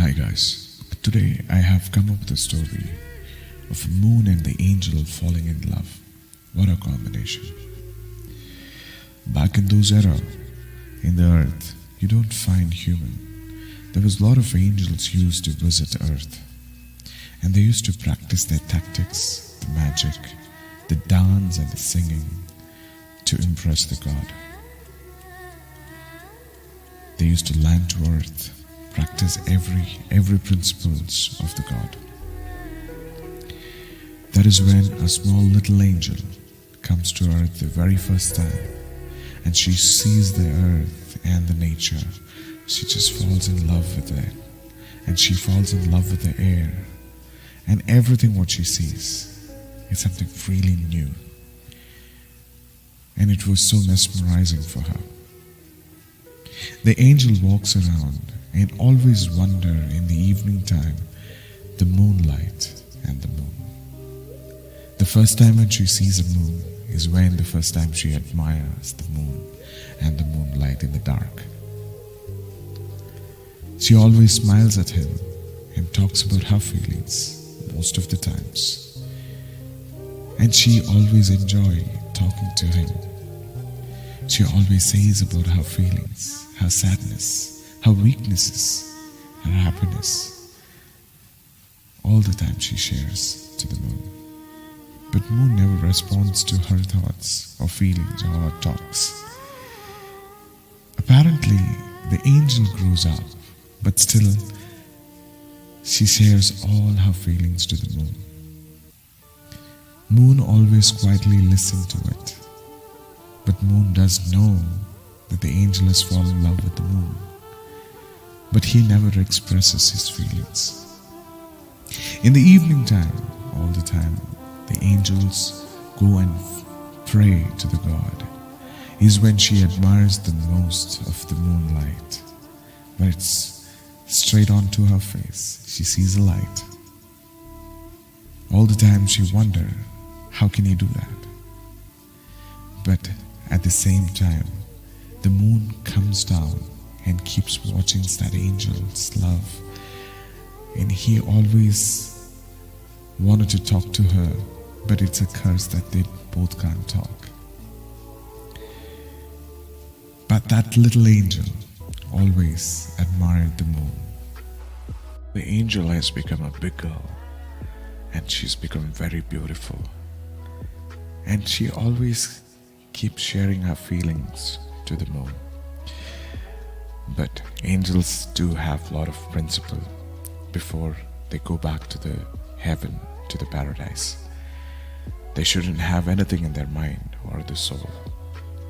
Hi guys, today I have come up with a story of a moon and the angel falling in love. What a combination. Back in those era, in the earth, you don't find human. There was a lot of angels used to visit earth. And they used to practice their tactics, the magic, the dance and the singing to impress the god. They used to land to earth, practice every principles of the god. That is when a small little angel comes to earth the very first time, and she sees the earth and the nature. She just falls in love with it, and she falls in love with the air, and everything what she sees is something really new. And it was so mesmerizing for her. The angel walks around and always wonder in the evening time the moonlight and the moon. The first time when she sees a moon is when the first time she admires the moon and the moonlight in the dark. She always smiles at him and talks about her feelings most of the times. And she always enjoys talking to him. She always says about her feelings, her sadness, her weaknesses, her happiness. All the time she shares to the moon. But moon never responds to her thoughts or feelings or talks. Apparently, the angel grows up, but still she shares all her feelings to the moon. Moon always quietly listens to it. But moon does know that the angel has fallen in love with the moon. But he never expresses his feelings. In the evening time, all the time, the angels go and pray to the god. Is when she admires the most of the moonlight. When it's straight onto her face, she sees a light. All the time she wonders, how can he do that? But at the same time, the moon comes down and keeps watching that angel's love. And he always wanted to talk to her, but it's a curse that they both can't talk. But that little angel always admired the moon. The angel has become a big girl, and she's become very beautiful. And she always keeps sharing her feelings to the moon. But angels do have a lot of principle before they go back to the heaven, to the paradise. They shouldn't have anything in their mind or the soul.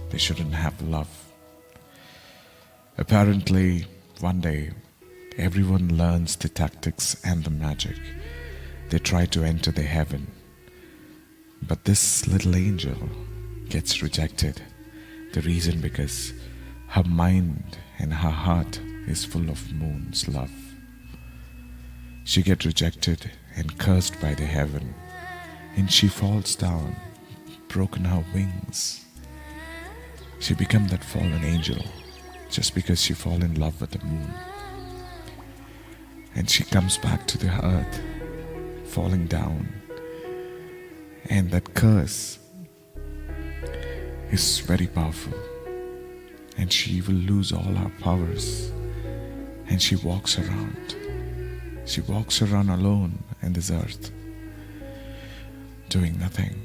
They shouldn't have love. Apparently, one day, everyone learns the tactics and the magic. They try to enter the heaven. But this little angel gets rejected. The reason because her mind and her heart is full of moon's love. She gets rejected and cursed by the heaven, and she falls down, broken her wings. She become that fallen angel just because she fall in love with the moon. And she comes back to the earth, falling down. And that curse is very powerful, and she will lose all her powers, and she walks around alone in this earth, doing nothing.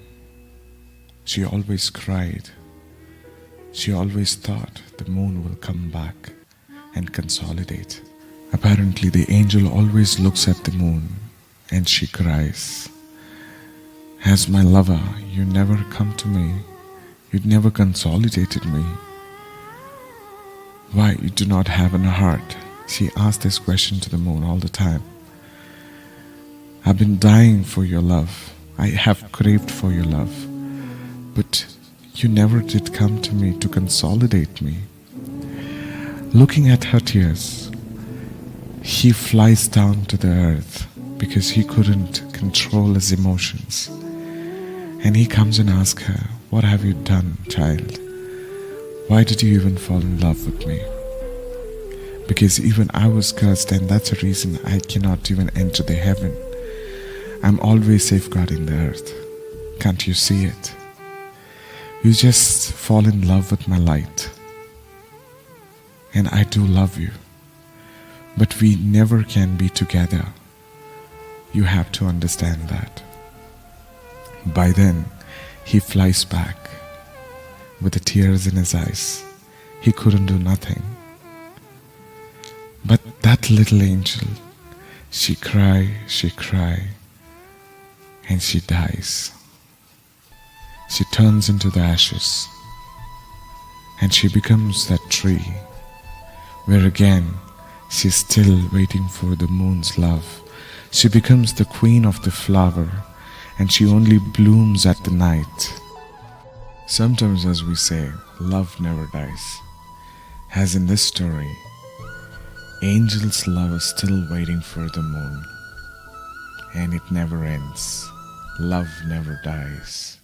She always cried. She always thought the moon will come back and consolidate. Apparently the angel always looks at the moon and she cries, "As my lover, you never come to me. You never consolidated me. Why you do not have a heart?" She asked this question to the moon all the time. "I've been dying for your love. I have craved for your love. But you never did come to me to consolidate me." Looking at her tears, he flies down to the earth because he couldn't control his emotions. And he comes and asks her, "What have you done, child? Why did you even fall in love with me?" because even I was cursed, and that's a reason I cannot even enter the heaven. I'm always safeguarding the earth. Can't you see it? You just fall in love with my light. And I do love you. But we never can be together. You have to understand that. By then, he flies back with the tears in his eyes. He couldn't do nothing. But that little angel, she cry, and she dies. She turns into the ashes, and she becomes that tree where again she's still waiting for the moon's love. She becomes the queen of the flower, and she only blooms at the night. Sometimes, as we say, love never dies. As in this story, Angel's love is still waiting for the moon, and it never ends. Love never dies.